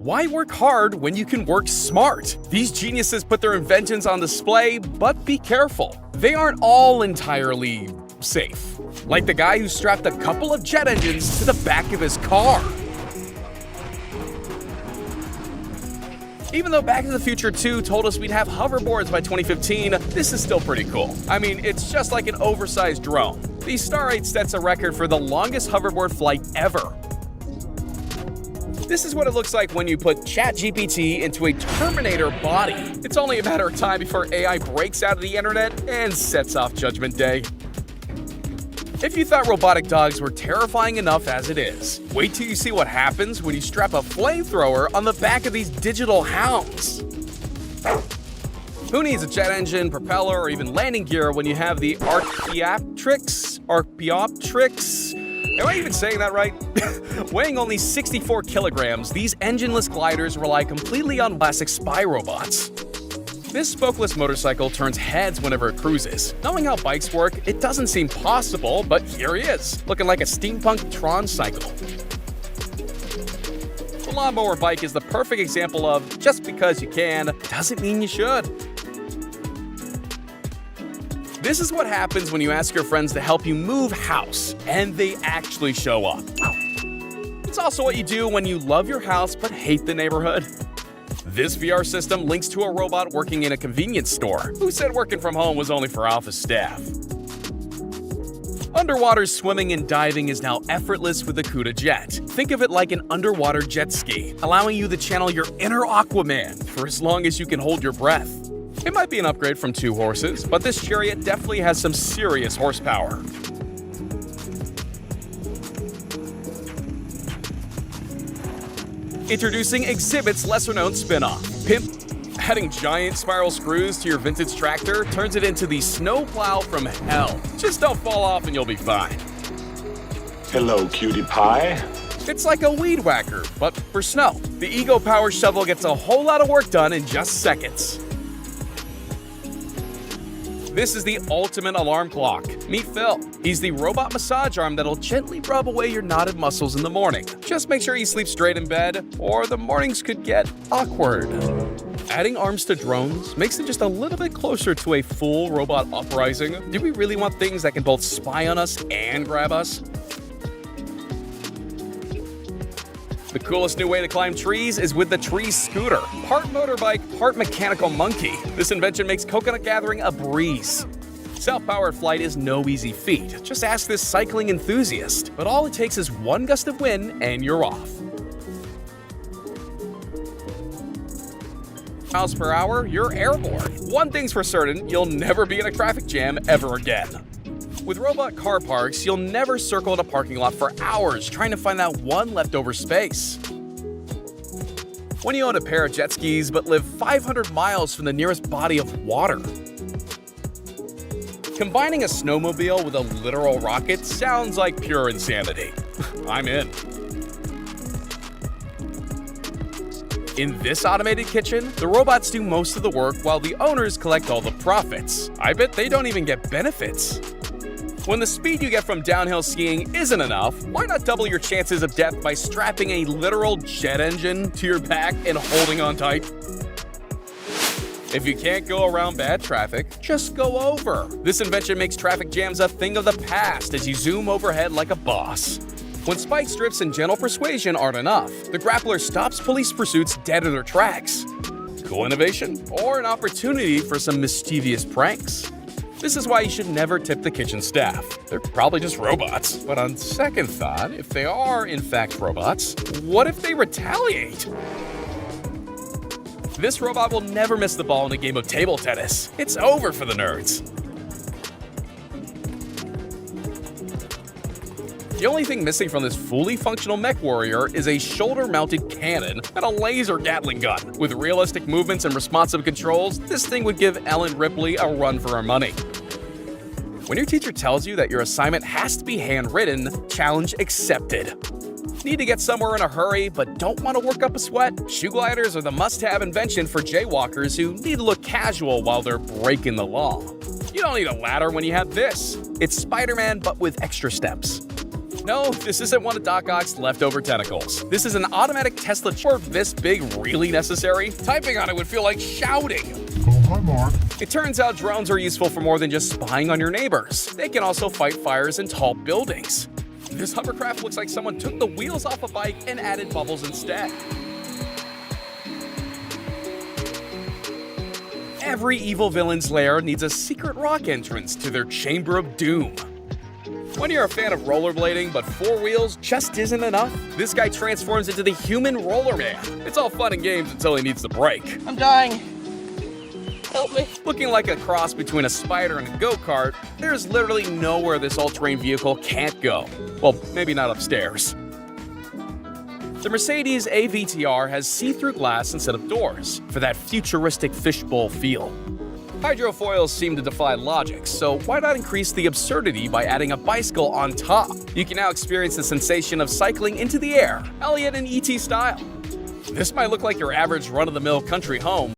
Why work hard when you can work smart? These geniuses put their inventions on display, but be careful. They aren't all entirely safe. Like the guy who strapped a couple of jet engines to the back of his car. Even though Back to the Future 2 told us we'd have hoverboards by 2015, this is still pretty cool. I mean, it's just like an oversized drone. The Star 8 sets a record for the longest hoverboard flight ever. This is what it looks like when you put ChatGPT into a Terminator body. It's only a matter of time before AI breaks out of the internet and sets off Judgment Day. If you thought robotic dogs were terrifying enough as it is, wait till you see what happens when you strap a flamethrower on the back of these digital hounds. Who needs a jet engine, propeller, or even landing gear when you have the Archaeopteryx? Am I even saying that right? Weighing only 64 kilograms, these engineless gliders rely completely on plastic spy robots. This spokeless motorcycle turns heads whenever it cruises. Knowing how bikes work, it doesn't seem possible, but here he is, looking like a steampunk Tron cycle. The lawnmower bike is the perfect example of just because you can, doesn't mean you should. This is what happens when you ask your friends to help you move house, and they actually show up. It's also what you do when you love your house but hate the neighborhood. This VR system links to a robot working in a convenience store, who said working from home was only for office staff. Underwater swimming and diving is now effortless with the CUDA Jet. Think of it like an underwater jet ski, allowing you to channel your inner Aquaman for as long as you can hold your breath. It might be an upgrade from 2 horses, but this chariot definitely has some serious horsepower. Introducing Exhibit's lesser-known spin-off, Pimp. Adding giant spiral screws to your vintage tractor turns it into the snowplow from hell. Just don't fall off and you'll be fine. Hello, cutie pie. It's like a weed whacker, but for snow. The Ego Power Shovel gets a whole lot of work done in just seconds. This is the ultimate alarm clock. Meet Phil. He's the robot massage arm that'll gently rub away your knotted muscles in the morning. Just make sure you sleep straight in bed, or the mornings could get awkward. Adding arms to drones makes them just a little bit closer to a full robot uprising. Do we really want things that can both spy on us and grab us? The coolest new way to climb trees is with the Tree Scooter. Part motorbike, part mechanical monkey. This invention makes coconut gathering a breeze. Self-powered flight is no easy feat. Just ask this cycling enthusiast. But all it takes is one gust of wind and you're off. Miles per hour, you're airborne. One thing's for certain, you'll never be in a traffic jam ever again. With robot car parks, you'll never circle in a parking lot for hours trying to find that one leftover space. When you own a pair of jet skis but live 500 miles from the nearest body of water. Combining a snowmobile with a literal rocket sounds like pure insanity. I'm in. In this automated kitchen, the robots do most of the work while the owners collect all the profits. I bet they don't even get benefits. When the speed you get from downhill skiing isn't enough, why not double your chances of death by strapping a literal jet engine to your back and holding on tight? If you can't go around bad traffic, just go over. This invention makes traffic jams a thing of the past as you zoom overhead like a boss. When spike strips and gentle persuasion aren't enough, the grappler stops police pursuits dead in their tracks. Cool innovation? Or an opportunity for some mischievous pranks? This is why you should never tip the kitchen staff. They're probably just robots. But on second thought, if they are in fact robots, what if they retaliate? This robot will never miss the ball in a game of table tennis. It's over for the nerds. The only thing missing from this fully functional mech warrior is a shoulder-mounted cannon and a laser Gatling gun. With realistic movements and responsive controls, this thing would give Ellen Ripley a run for her money. When your teacher tells you that your assignment has to be handwritten, challenge accepted. Need to get somewhere in a hurry but don't want to work up a sweat? Shoe gliders are the must-have invention for jaywalkers who need to look casual while they're breaking the law. You don't need a ladder when you have this. It's Spider-Man but with extra steps. No, this isn't one of Doc Ock's leftover tentacles. This is an automatic Tesla chore this big really necessary? Typing on it would feel like shouting. Oh, hi, Mark. It turns out drones are useful for more than just spying on your neighbors. They can also fight fires in tall buildings. This hovercraft looks like someone took the wheels off a bike and added bubbles instead. Every evil villain's lair needs a secret rock entrance to their chamber of doom. When you're a fan of rollerblading, but four wheels just isn't enough, this guy transforms into the human roller man. It's all fun and games until he needs the brake. I'm dying. Help me. Looking like a cross between a spider and a go-kart, there's literally nowhere this all-terrain vehicle can't go. Well, maybe not upstairs. The Mercedes AVTR has see-through glass instead of doors, for that futuristic fishbowl feel. Hydrofoils seem to defy logic, so why not increase the absurdity by adding a bicycle on top? You can now experience the sensation of cycling into the air, Elliot and E.T. style. This might look like your average run-of-the-mill country home,